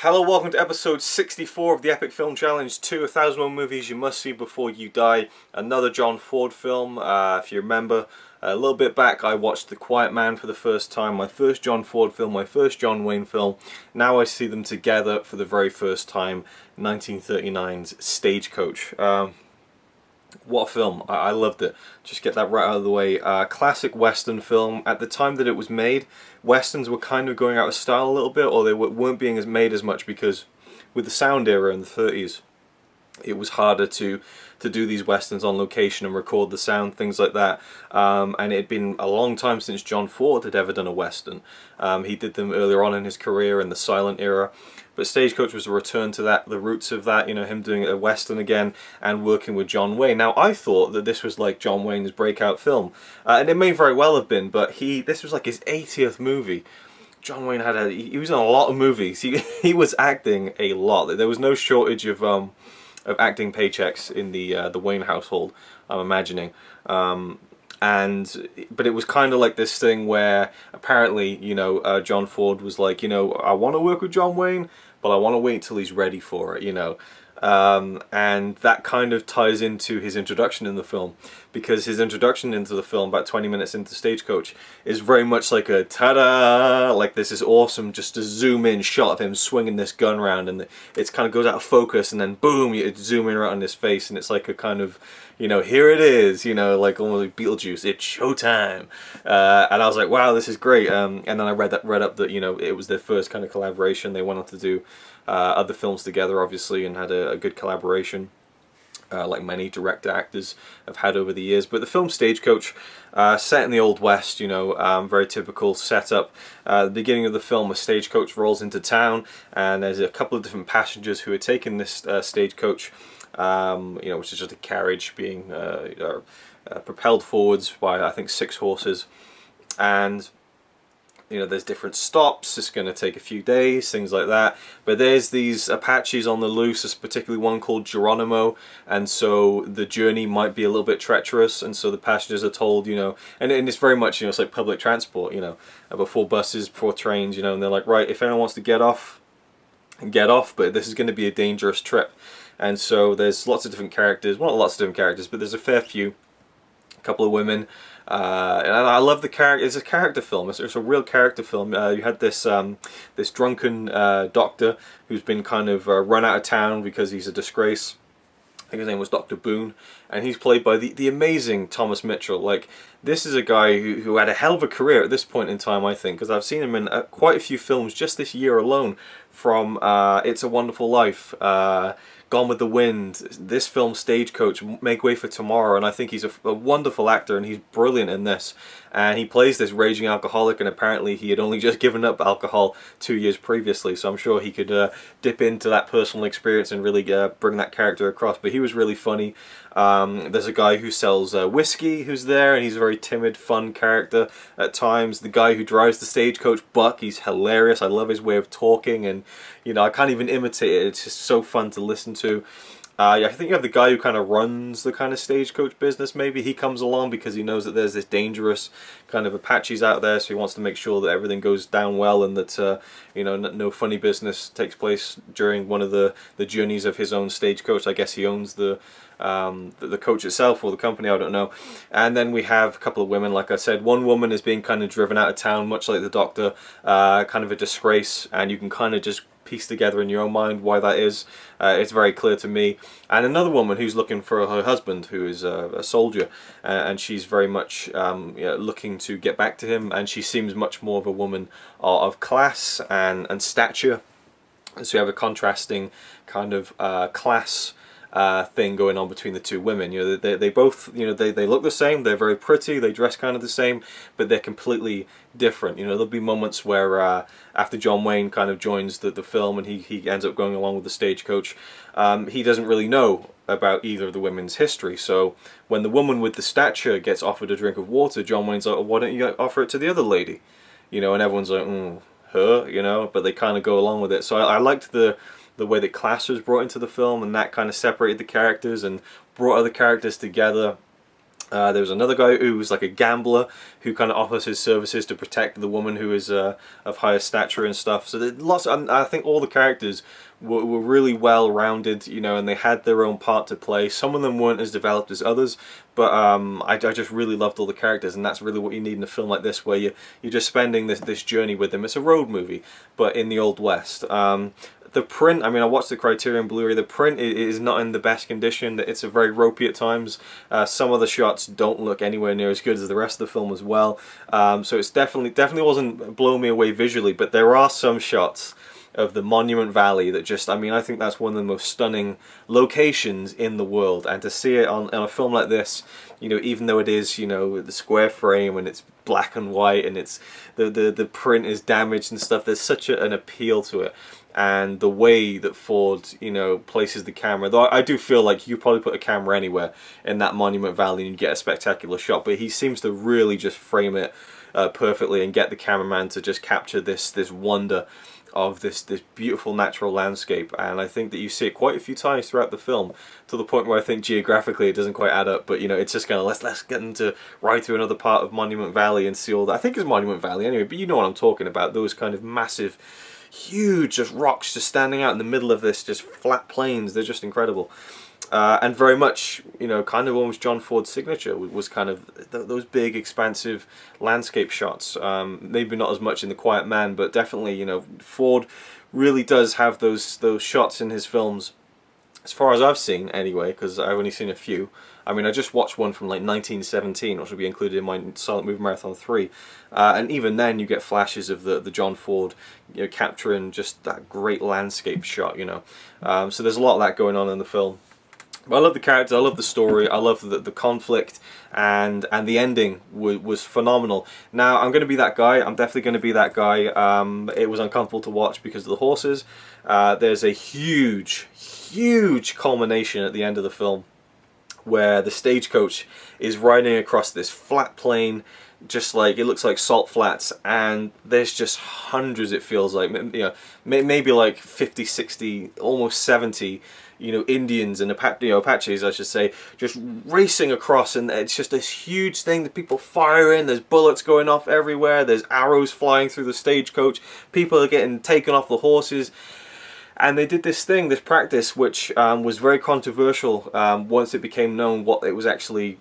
Hello, welcome to episode 64 of the Epic Film Challenge 2, 1,001 movies you must see before you die. Another John Ford film. If you remember, a little bit back I watched The Quiet Man for the first time, my first John Ford film, my first John Wayne film. Now I see them together for the very first time, 1939's Stagecoach. What a film. I loved it. Just get that right out of the way. Classic Western film. At the time that it was made, Westerns were kind of going out of style a little bit, or they weren't being made as much because with the sound era in the 30s, it was harder to do these Westerns on location and record the sound, things like that. And it had been a long time since John Ford had ever done a Western. He did them earlier on in his career in the silent era. But Stagecoach was a return to that, the roots of that, you know, him doing a Western again and working with John Wayne. Now, I thought that this was like John Wayne's breakout film. And it may very well have been, but this was like his 80th movie. John Wayne he was in a lot of movies. He was acting a lot. There was no shortage of acting paychecks in the Wayne household, I'm imagining. But it was kind of like this thing where apparently, you know, John Ford was like, you know, I want to work with John Wayne, but I want to wait till he's ready for it, you know. And that kind of ties into his introduction in the film, because his introduction into the film, about 20 minutes into Stagecoach, is very much like a ta-da, like this is awesome, just a zoom in shot of him swinging this gun around, and it kind of goes out of focus, and then boom, you zoom in right on his face, and it's like a kind of, you know, here it is, you know, like almost like Beetlejuice, it's showtime. And I was like, wow, this is great. And then I read up that, you know, it was their first kind of collaboration. They went on to do other films together, obviously, and had a good collaboration, like many director actors have had over the years. But the film Stagecoach, set in the Old West, you know, very typical setup. The beginning of the film, a stagecoach rolls into town, and there's a couple of different passengers who are taking this stagecoach, you know, which is just a carriage being propelled forwards by, I think, 6 horses. And you know, there's different stops, it's going to take a few days, things like that. But there's these Apaches on the loose, there's particularly one called Geronimo, and so the journey might be a little bit treacherous, and so the passengers are told, you know, and it's very much, you know, it's like public transport, you know, before buses, before trains, you know, and they're like, right, if anyone wants to get off, but this is going to be a dangerous trip. And so there's lots of different characters, well, not lots of different characters, but there's a fair few, a couple of women. And I love the character. It's a character film. It's a real character film. You had this this drunken doctor who's been kind of run out of town because he's a disgrace. I think his name was Dr. Boone, and he's played by the amazing Thomas Mitchell. Like, this is a guy who had a hell of a career at this point in time, I think, because I've seen him in quite a few films just this year alone, from It's a Wonderful Life, Gone with the Wind, this film Stagecoach, Make Way for Tomorrow, and I think he's a wonderful actor, and he's brilliant in this. And he plays this raging alcoholic, and apparently he had only just given up alcohol 2 years previously, so I'm sure he could dip into that personal experience and really bring that character across. But he was really funny. There's a guy who sells whiskey who's there, and he's a very timid, fun character at times. The guy who drives the stagecoach, Buck, he's hilarious. I love his way of talking, and you know, I can't even imitate it. It's just so fun to listen to. I think you have the guy who kind of runs the kind of stagecoach business, maybe. He comes along because he knows that there's this dangerous kind of Apaches out there, so he wants to make sure that everything goes down well, and that you know, no funny business takes place during one of the journeys of his own stagecoach. I guess he owns the coach itself, or the company, I don't know. And then we have a couple of women, like I said. One woman is being kind of driven out of town, much like the doctor, kind of a disgrace, and you can kind of just piece together in your own mind why that is. It's very clear to me. And another woman who's looking for her husband, who is a soldier, and she's very much you know, looking to get back to him, and she seems much more of a woman of class and stature. And so you have a contrasting kind of class thing going on between the two women. You know, they both, you know, they look the same, they're very pretty, they dress kind of the same, but they're completely different. You know, there'll be moments where after John Wayne kind of joins the film, and he ends up going along with the stagecoach, he doesn't really know about either of the women's history. So when the woman with the stature gets offered a drink of water, John Wayne's like, well, why don't you offer it to the other lady? You know, and everyone's like, her, you know, but they kind of go along with it. So I liked the way that class was brought into the film, and that kind of separated the characters and brought other characters together. There was another guy who was like a gambler who kind of offers his services to protect the woman who is of higher stature and stuff. So there's lots. I think all the characters were really well rounded, you know, and they had their own part to play. Some of them weren't as developed as others, but I just really loved all the characters, and that's really what you need in a film like this, where you're just spending this journey with them. It's a road movie, but in the Old West. The print, I mean, I watched the Criterion Blu-ray. The print is not in the best condition. It's very ropey at times. Some of the shots don't look anywhere near as good as the rest of the film as well. So it's definitely wasn't blowing me away visually, but there are some shots of the Monument Valley that just, I mean, I think that's one of the most stunning locations in the world. And to see it on a film like this, you know, even though it is, you know, the square frame and it's black and white and it's the print is damaged and stuff, there's such an appeal to it. And the way that Ford, you know, places the camera, though I do feel like you probably put a camera anywhere in that Monument Valley and you get a spectacular shot, but he seems to really just frame it perfectly and get the cameraman to just capture this wonder of this beautiful natural landscape. And I think that you see it quite a few times throughout the film, to the point where I think geographically it doesn't quite add up, but you know, it's just kind of let's get them to ride through another part of Monument Valley and see all that. I think it's Monument Valley anyway, but you know what I'm talking about, those kind of massive, huge just rocks just standing out in the middle of this just flat plains. They're just incredible. And very much, you know, kind of almost John Ford's signature was kind of those big, expansive landscape shots. Maybe not as much in The Quiet Man, but definitely, you know, Ford really does have those shots in his films, as far as I've seen anyway, because I've only seen a few. I mean, I just watched one from like 1917, which will be included in my Silent Movie Marathon 3. And even then you get flashes of the John Ford, you know, capturing just that great landscape shot, you know. So there's a lot of that going on in the film. But I love the characters, I love the story, I love the conflict, and the ending was phenomenal. Now, I'm going to be that guy, I'm definitely going to be that guy. It was uncomfortable to watch because of the horses. There's a huge culmination at the end of the film, where the stagecoach is riding across this flat plain, just like, it looks like salt flats, and there's just hundreds, it feels like, you know, maybe like 50, 60, almost 70, you know, Indians and Apaches, I should say, just racing across, and it's just this huge thing that people firing, there's bullets going off everywhere, there's arrows flying through the stagecoach, people are getting taken off the horses. And they did this thing, this practice, which was very controversial once it became known what it was actually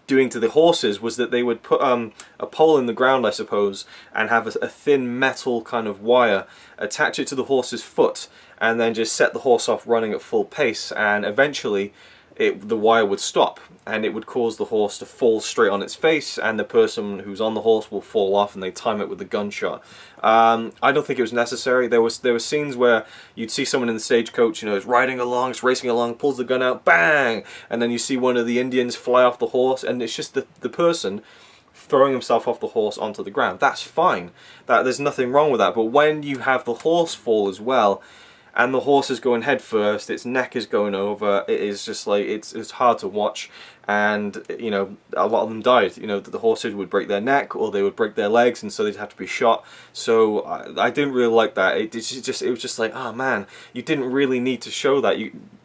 doing to the horses, was that they would put a pole in the ground, I suppose, and have a thin metal kind of wire, attach it to the horse's foot, and then just set the horse off running at full pace, and eventually the wire would stop, and it would cause the horse to fall straight on its face, and the person who's on the horse will fall off, and they time it with the gunshot. I don't think it was necessary. There were scenes where you'd see someone in the stagecoach, you know, is riding along, it's racing along, pulls the gun out, bang, and then you see one of the Indians fly off the horse, and it's just the person throwing himself off the horse onto the ground. That's fine. There's nothing wrong with that. But when you have the horse fall as well, and the horse is going head first, its neck is going over, it is just like, it's hard to watch. And, you know, a lot of them died. You know, the horses would break their neck, or they would break their legs, and so they'd have to be shot. So I didn't really like that. It was just like, oh man, you didn't really need to show that.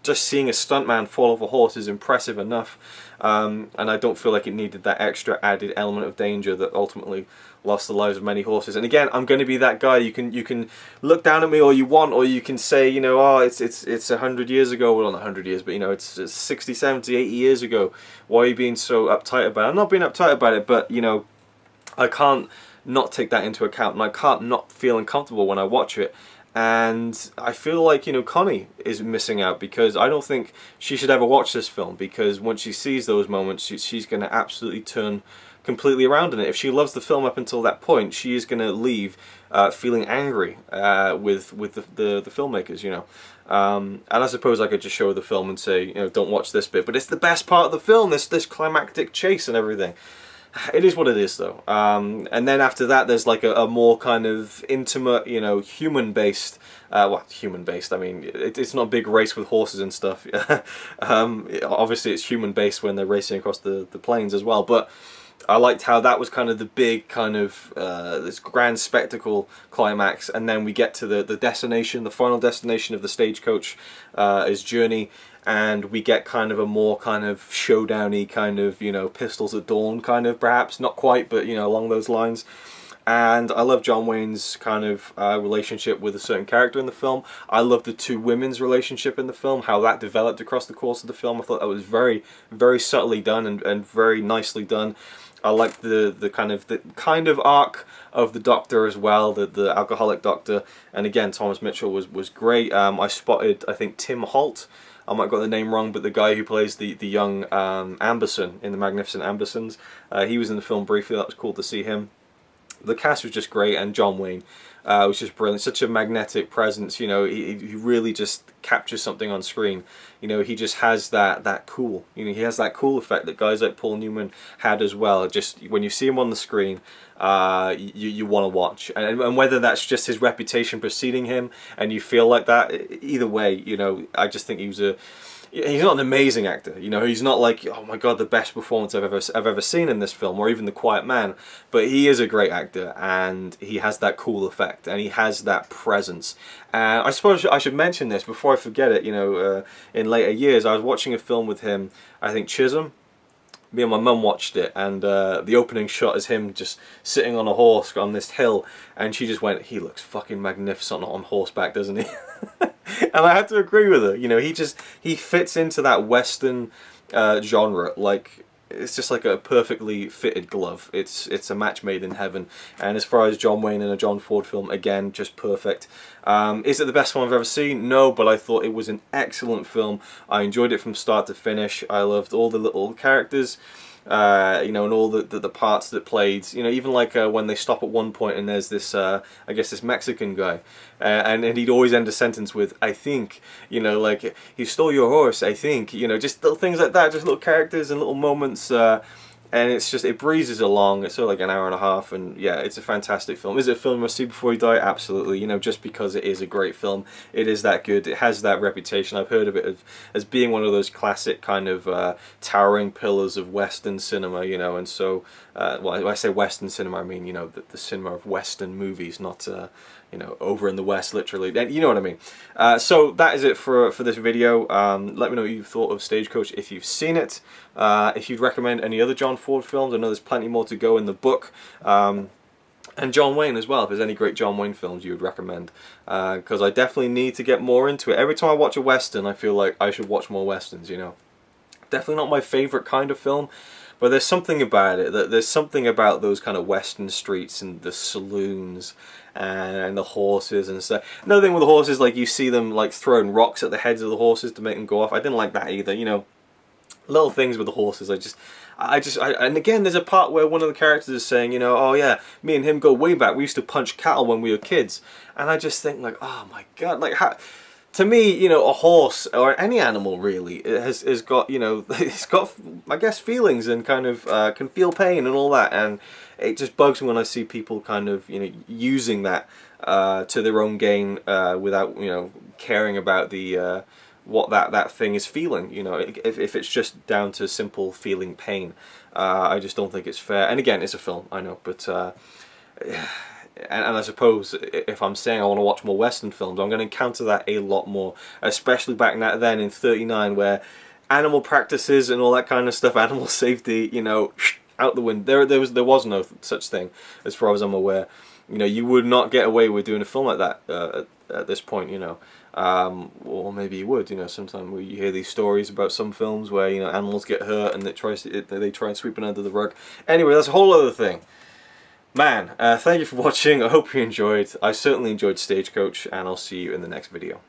Just seeing a stuntman fall off a horse is impressive enough. And I don't feel like it needed that extra added element of danger that ultimately lost the lives of many horses. And again, I'm going to be that guy. You can look down at me all you want, or you can say, you know, oh, it's 100 years ago. Well, not 100 years, but you know, it's 60, 70, 80 years ago. Why are you being so uptight about it? I'm not being uptight about it, but you know, I can't not take that into account, and I can't not feel uncomfortable when I watch it. And I feel like, you know, Connie is missing out, because I don't think she should ever watch this film, because once she sees those moments, she's going to absolutely turn completely around in it. If she loves the film up until that point, she is going to leave feeling angry with the filmmakers, you know. And I suppose I could just show her the film and say, you know, don't watch this bit, but it's the best part of the film, this climactic chase and everything. It is what it is, though. And then after that, there's like a more kind of intimate, you know, human-based, well, human-based, I mean, it's not a big race with horses and stuff. Obviously, it's human-based when they're racing across the plains as well, but I liked how that was kind of the big kind of this grand spectacle climax, and then we get to the destination, the final destination of the Stagecoach, his journey, and we get kind of a more kind of showdown-y kind of, you know, Pistols at Dawn kind of, perhaps, not quite, but, you know, along those lines. And I love John Wayne's kind of relationship with a certain character in the film. I love the two women's relationship in the film, how that developed across the course of the film. I thought that was very, very subtly done and very nicely done. I like the kind of arc of the Doctor as well, the alcoholic Doctor. And again, Thomas Mitchell was great. I spotted, I think, Tim Holt. I might have got the name wrong, but the guy who plays the young Amberson in The Magnificent Ambersons, he was in the film briefly. That was cool to see him. The cast was just great, and John Wayne was just brilliant. Such a magnetic presence, you know. He really just captures something on screen. You know, he just has that cool. You know, he has that cool effect that guys like Paul Newman had as well. Just when you see him on the screen, you want to watch, and whether that's just his reputation preceding him, and you feel like that. Either way, you know, I just think he's not an amazing actor, you know. He's not like, oh my god, the best performance I've ever seen in this film, or even The Quiet Man. But he is a great actor, and he has that cool effect, and he has that presence. And I suppose I should mention this before I forget it. You know, in later years, I was watching a film with him. I think Chisholm. Me and my mum watched it, and the opening shot is him just sitting on a horse on this hill, and she just went, "He looks fucking magnificent on horseback, doesn't he?" And I had to agree with her. You know, he fits into that Western genre. Like, it's just like a perfectly fitted glove. It's a match made in heaven. And as far as John Wayne in a John Ford film, again, just perfect. Is it the best one I've ever seen? No, but I thought it was an excellent film. I enjoyed it from start to finish. I loved all the little characters. You know, and all the parts that played, you know, even like when they stop at one point and there's this, I guess this Mexican guy, and he'd always end a sentence with, "I think," you know, like, "He stole your horse, I think," you know, just little things like that, just little characters and little moments, and it's just, it breezes along. It's sort of like an hour and a half, and yeah, it's a fantastic film. Is it a film you must see before you die? Absolutely. You know, just because it is a great film, it is that good. It has that reputation. I've heard of it as being one of those classic kind of towering pillars of Western cinema, you know, and so, well, when I say Western cinema, I mean, you know, the cinema of Western movies, not, you know, over in the West, literally. You know what I mean. So that is it for this video. Let me know what you thought of Stagecoach if you've seen it. If you'd recommend any other John Ford films. I know there's plenty more to go in the book. And John Wayne as well, if there's any great John Wayne films you would recommend. Because I definitely need to get more into it. Every time I watch a Western, I feel like I should watch more Westerns, you know. Definitely not my favourite kind of film, but there's something about it. There's something about those kind of Western streets and the saloons and the horses and stuff. Another thing with the horses, like, you see them like throwing rocks at the heads of the horses to make them go off. I didn't like that either, you know. Little things with the horses, and again, there's a part where one of the characters is saying, you know, "Oh yeah, me and him go way back. We used to punch cattle when we were kids." And I just think, like, oh my god, like, how, to me, you know, a horse or any animal really has got, you know, it's got, I guess, feelings and kind of can feel pain and all that, and it just bugs me when I see people kind of, you know, using that to their own gain without, you know, caring about the what that thing is feeling. You know, if it's just down to simple feeling pain, I just don't think it's fair. And again, it's a film, I know, but and I suppose if I'm saying I want to watch more Western films, I'm going to encounter that a lot more, especially back then in '39, where animal practices and all that kind of stuff, animal safety, you know, out the window. There was no such thing, as far as I'm aware. You know, you would not get away with doing a film like that at this point, you know. Or maybe you would, you know. Sometimes you hear these stories about some films where, you know, animals get hurt and they try and sweep it under the rug. Anyway, that's a whole other thing. Man, thank you for watching. I hope you enjoyed. I certainly enjoyed Stagecoach, and I'll see you in the next video.